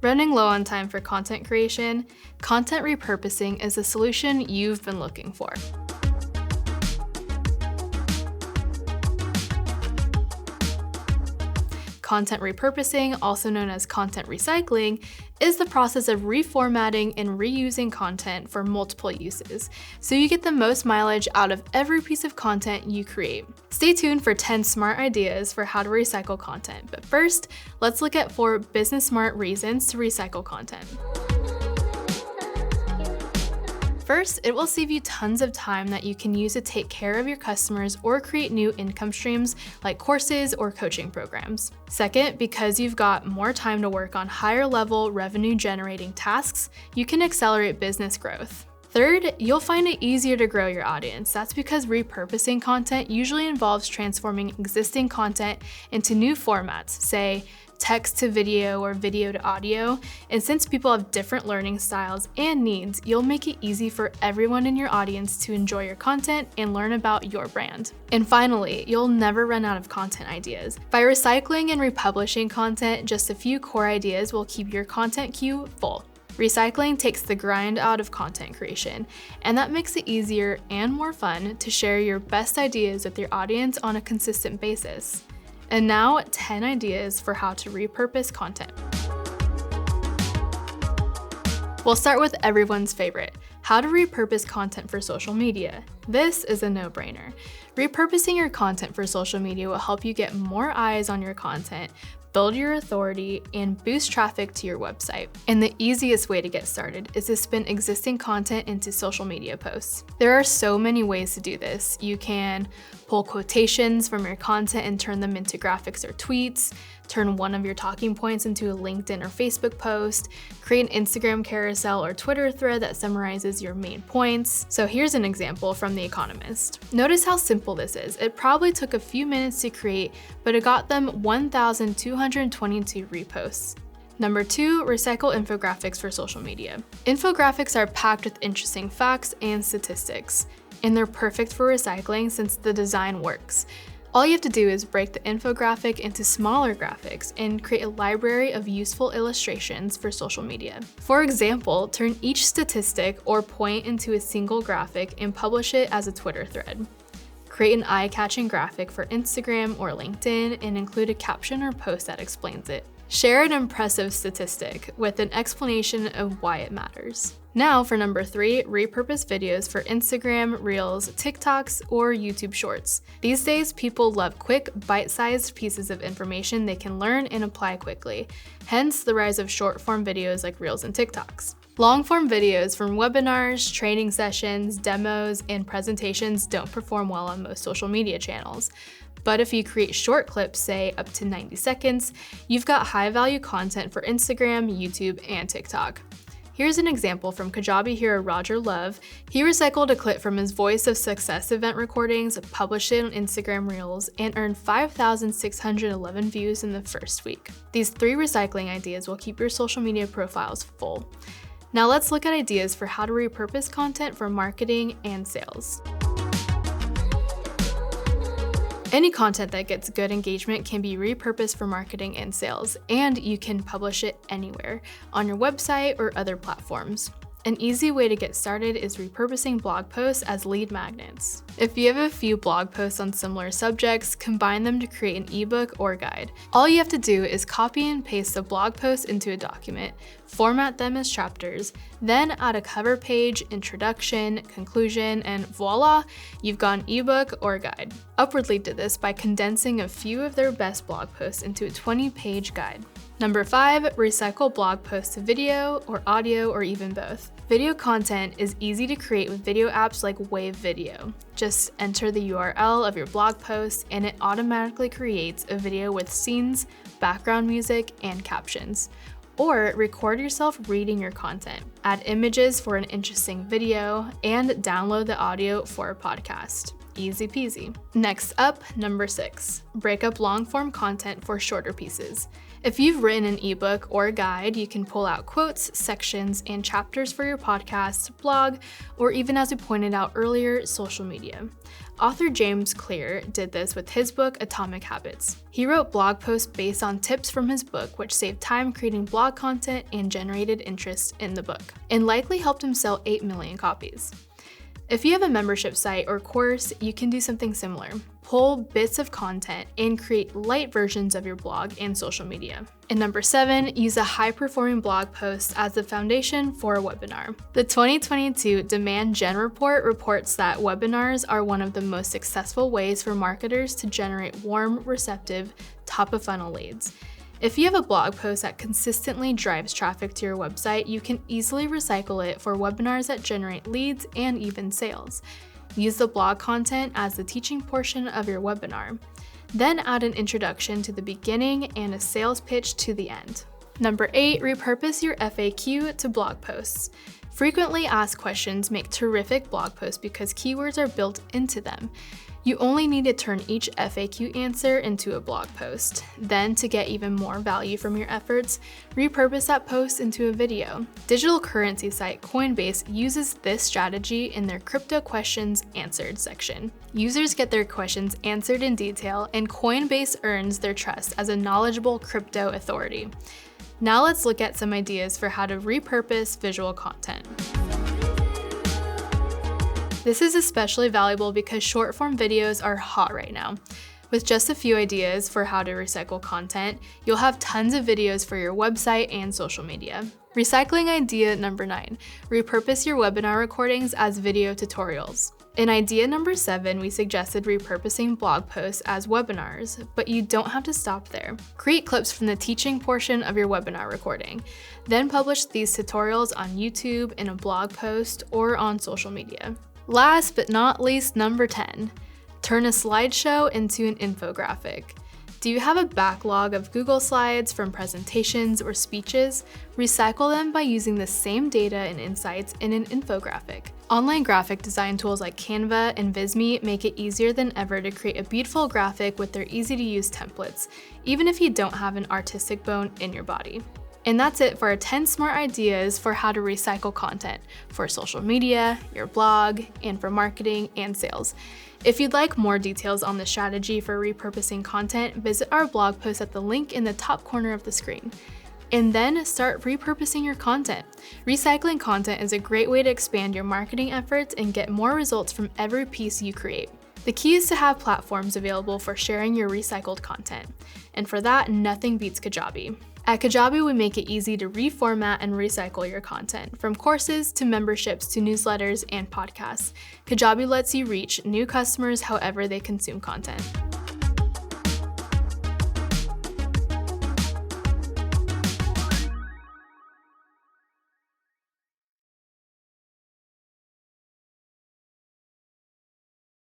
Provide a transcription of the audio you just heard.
Running low on time for content creation, content repurposing is the solution you've been looking for. Content repurposing, also known as content recycling, is the process of reformatting and reusing content for multiple uses, so you get the most mileage out of every piece of content you create. Stay tuned for 10 smart ideas for how to recycle content, but first, let's look at 4 business smart reasons to recycle content. First, it will save you tons of time that you can use to take care of your customers or create new income streams like courses or coaching programs. Second, because you've got more time to work on higher level revenue generating tasks, you can accelerate business growth. Third, you'll find it easier to grow your audience. That's because repurposing content usually involves transforming existing content into new formats, say text to video or video to audio, and since people have different learning styles and needs, you'll make it easy for everyone in your audience to enjoy your content and learn about your brand. And finally, you'll never run out of content ideas. By recycling and republishing content, just a few core ideas will keep your content queue full. Recycling takes the grind out of content creation, and that makes it easier and more fun to share your best ideas with your audience on a consistent basis. And now, 10 ideas for how to repurpose content. We'll start with everyone's favorite, how to repurpose content for social media. This is a no-brainer. Repurposing your content for social media will help you get more eyes on your content, build your authority, and boost traffic to your website. And the easiest way to get started is to spin existing content into social media posts. There are so many ways to do this. You can pull quotations from your content and turn them into graphics or tweets, turn one of your talking points into a LinkedIn or Facebook post, create an Instagram carousel or Twitter thread that summarizes your main points. So here's an example from The Economist. Notice how simple this is. It probably took a few minutes to create, but it got them 1,222 reposts. Number 2, recycle infographics for social media. Infographics are packed with interesting facts and statistics, and they're perfect for recycling since the design works. All you have to do is break the infographic into smaller graphics and create a library of useful illustrations for social media. For example, turn each statistic or point into a single graphic and publish it as a Twitter thread. Create an eye-catching graphic for Instagram or LinkedIn and include a caption or post that explains it. Share an impressive statistic with an explanation of why it matters. Now for number 3, repurpose videos for Instagram, Reels, TikToks, or YouTube Shorts. These days, people love quick, bite-sized pieces of information they can learn and apply quickly, hence the rise of short-form videos like Reels and TikToks. Long-form videos from webinars, training sessions, demos, and presentations don't perform well on most social media channels. But if you create short clips, say up to 90 seconds, you've got high-value content for Instagram, YouTube, and TikTok. Here's an example from Kajabi hero Roger Love. He recycled a clip from his Voice of Success event recordings, published it on Instagram Reels, and earned 5,611 views in the first week. These 3 recycling ideas will keep your social media profiles full. Now let's look at ideas for how to repurpose content for marketing and sales. Any content that gets good engagement can be repurposed for marketing and sales, and you can publish it anywhere, on your website or other platforms. An easy way to get started is repurposing blog posts as lead magnets. If you have a few blog posts on similar subjects, combine them to create an ebook or guide. All you have to do is copy and paste the blog posts into a document, format them as chapters, then add a cover page, introduction, conclusion, and voila, you've got an ebook or guide. Upwardly did this by condensing a few of their best blog posts into a 20-page guide. Number 5, recycle blog posts to video or audio or even both. Video content is easy to create with video apps like Wave Video. Just enter the URL of your blog post and it automatically creates a video with scenes, background music, and captions. Or record yourself reading your content. Add images for an interesting video and download the audio for a podcast. Easy peasy. Next up, number 6, break up long-form content for shorter pieces. If you've written an ebook or a guide, you can pull out quotes, sections, and chapters for your podcast, blog, or even as we pointed out earlier, social media. Author James Clear did this with his book, Atomic Habits. He wrote blog posts based on tips from his book, which saved time creating blog content and generated interest in the book, and likely helped him sell 8 million copies. If you have a membership site or course, you can do something similar. Pull bits of content and create light versions of your blog and social media. And number 7, use a high-performing blog post as the foundation for a webinar. The 2022 Demand Gen Report reports that webinars are one of the most successful ways for marketers to generate warm, receptive, top-of-funnel leads. If you have a blog post that consistently drives traffic to your website, you can easily recycle it for webinars that generate leads and even sales. Use the blog content as the teaching portion of your webinar. Then add an introduction to the beginning and a sales pitch to the end. Number 8, repurpose your FAQ to blog posts. Frequently asked questions make terrific blog posts because keywords are built into them. You only need to turn each FAQ answer into a blog post. Then, to get even more value from your efforts, repurpose that post into a video. Digital currency site Coinbase uses this strategy in their Crypto Questions Answered section. Users get their questions answered in detail, and Coinbase earns their trust as a knowledgeable crypto authority. Now let's look at some ideas for how to repurpose visual content. This is especially valuable because short-form videos are hot right now. With just a few ideas for how to recycle content, you'll have tons of videos for your website and social media. Recycling idea number 9, repurpose your webinar recordings as video tutorials. In idea number 7, we suggested repurposing blog posts as webinars, but you don't have to stop there. Create clips from the teaching portion of your webinar recording. Then publish these tutorials on YouTube, in a blog post, or on social media. Last but not least, number 10, turn a slideshow into an infographic. Do you have a backlog of Google Slides from presentations or speeches? Recycle them by using the same data and insights in an infographic. Online graphic design tools like Canva and Visme make it easier than ever to create a beautiful graphic with their easy-to-use templates, even if you don't have an artistic bone in your body. And that's it for our 10 smart ideas for how to recycle content for social media, your blog, and for marketing and sales. If you'd like more details on the strategy for repurposing content, visit our blog post at the link in the top corner of the screen. And then start repurposing your content. Recycling content is a great way to expand your marketing efforts and get more results from every piece you create. The key is to have platforms available for sharing your recycled content. And for that, nothing beats Kajabi. At Kajabi, we make it easy to reformat and recycle your content, from courses to memberships to newsletters and podcasts. Kajabi lets you reach new customers however they consume content.